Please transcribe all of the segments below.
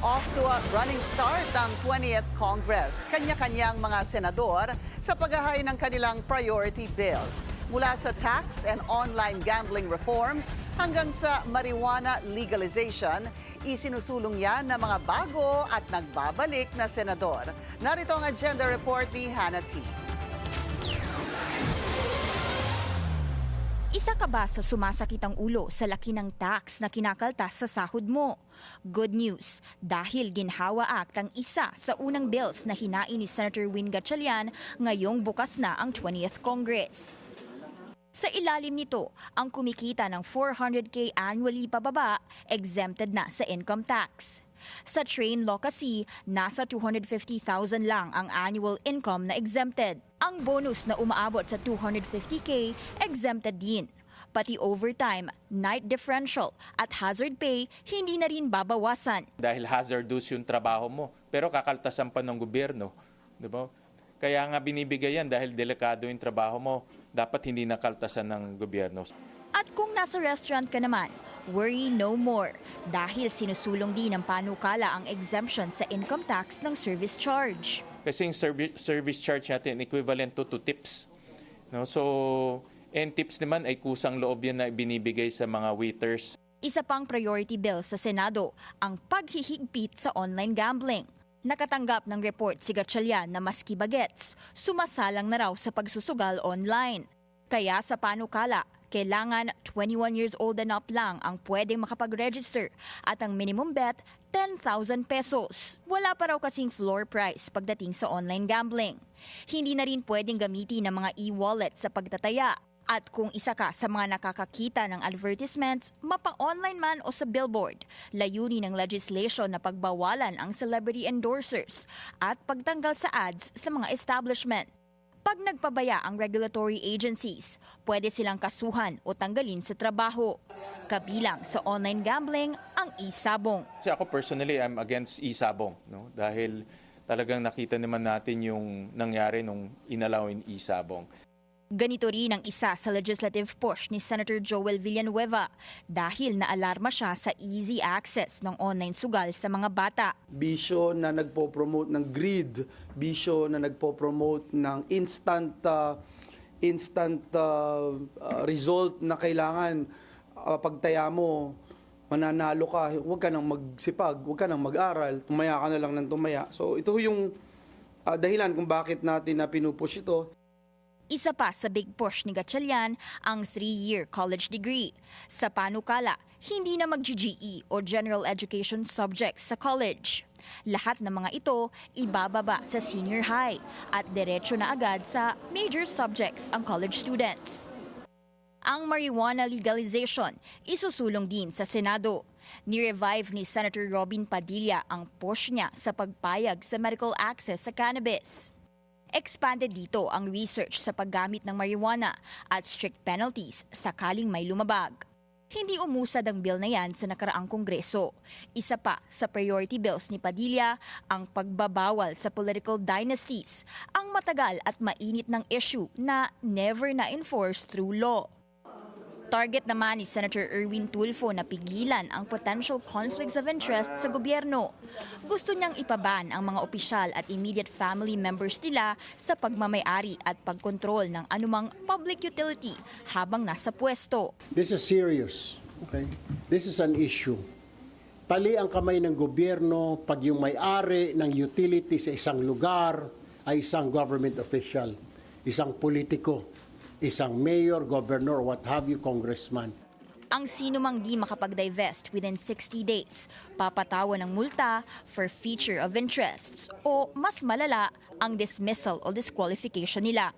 Off to a running start ang 20th Congress. Kanya-kanyang mga senador sa paghahain ng kanilang priority bills. Mula sa tax and online gambling reforms hanggang sa marijuana legalization, isinusulong yan ng mga bago at nagbabalik na senador. Narito ang agenda report ni Hannah T. Isa ka ba sa sumasakitang ulo sa laki ng tax na kinakaltas sa sahod mo? Good news, dahil Ginhawa Act ang isa sa unang bills na hinain ni Senator Win Gatchalian, ngayong bukas na ang 20th Congress. Sa ilalim nito, ang kumikita ng 400K annually pababa, exempted na sa income tax. Sa train law kasi, nasa 250,000 lang ang annual income na exempted. Ang bonus na umaabot sa 250K, exempted din. Pati overtime, night differential at hazard pay, hindi na rin babawasan. Dahil hazardous yung trabaho mo, pero kakaltasan pa ng gobyerno. Di ba? Kaya nga binibigay yan dahil delikado yung trabaho mo, dapat hindi nakaltasan ng gobyerno. At kung nasa restaurant ka naman, worry no more dahil sinusulong din ng panukala ang exemption sa income tax ng service charge. Kasi yung service charge natin equivalent to tips. No? So, and tips naman ay kusang loob yan na binibigay sa mga waiters. Isa pang priority bill sa Senado, ang paghihigpit sa online gambling. Nakatanggap ng report si Gatchalian na maski bagets, sumasalang na raw sa pagsusugal online. Kaya sa panukala, kailangan 21 years old and up lang ang pwedeng makapag-register at ang minimum bet 10,000 pesos. Wala pa raw kasing floor price pagdating sa online gambling. Hindi na rin pwedeng gamitin ng mga e-wallet sa pagtataya. At kung isa ka sa mga nakakakita ng advertisements, mapa-online man o sa billboard, layunin ng legislation na pagbawalan ang celebrity endorsers at pagtanggal sa ads sa mga establishment. Pag nagpabaya ang regulatory agencies, pwede silang kasuhan o tanggalin sa trabaho. Kabilang sa online gambling ang e-sabong. Kasi ako personally, I'm against e-sabong. No? Dahil talagang nakita naman natin yung nangyari nung inallow in e-sabong. Ganito rin ang isa sa legislative push ni Senator Joel Villanueva dahil naalarma siya sa easy access ng online sugal sa mga bata. Bisyo na nagpo-promote ng greed, bisyo na nagpo-promote ng instant result na kailangan pagtaya mo, mananalo ka, huwag ka nang magsipag, huwag ka nang mag-aral, tumaya ka na lang ng tumaya. So ito yung dahilan kung bakit natin na pinupush ito. Isa pa sa big push ni Gatchalian ang 3-year college degree. Sa panukala, hindi na mag-GGE o General Education subjects sa college. Lahat ng mga ito ibababa sa senior high at diretso na agad sa major subjects ang college students. Ang marijuana legalization isusulong din sa Senado. Ni-revive ni Senator Robin Padilla ang push niya sa pagpayag sa medical access sa cannabis. Expanded dito ang research sa paggamit ng marijuana at strict penalties sakaling may lumabag. Hindi umusad ang bill na yan sa nakaraang kongreso. Isa pa sa priority bills ni Padilla ang pagbabawal sa political dynasties, ang matagal at mainit ng issue na never na-enforce through law. Target naman ni Senator Erwin Tulfo na pigilan ang potential conflicts of interest sa gobyerno. Gusto niyang ipaban ang mga opisyal at immediate family members nila sa pagmamay-ari at pagkontrol ng anumang public utility habang nasa pwesto. This is serious. Okay? This is an issue. Tali ang kamay ng gobyerno pag yung may-ari ng utility sa isang lugar ay isang government official, isang politiko, isang mayor, governor, what have you, congressman. Ang sinumang di makapag-divest within 60 days, papatawan ng multa for feature of interests o mas malala ang dismissal o disqualification nila.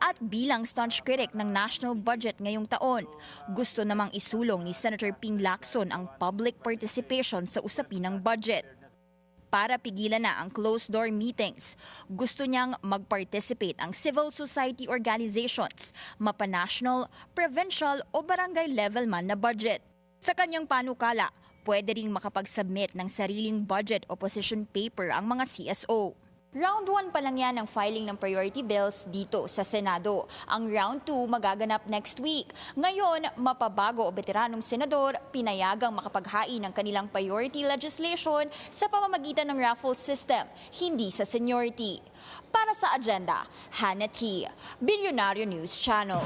At bilang staunch critic ng national budget ngayong taon, gusto namang isulong ni Senator Ping Lacson ang public participation sa usapin ng budget. Para pigilan na ang closed-door meetings, gusto niyang mag-participate ang civil society organizations, mapa-national, provincial o barangay level man na budget. Sa kanyang panukala, pwede ring makapag-submit ng sariling budget opposition paper ang mga CSO. Round 1 pa lang yan ang filing ng priority bills dito sa Senado. Ang round 2 magaganap next week. Ngayon, mapabago o veteranong senador pinayagang makapaghain ng kanilang priority legislation sa pamamagitan ng raffle system, hindi sa seniority. Para sa agenda, Hannah T. Bilyonaryo News Channel.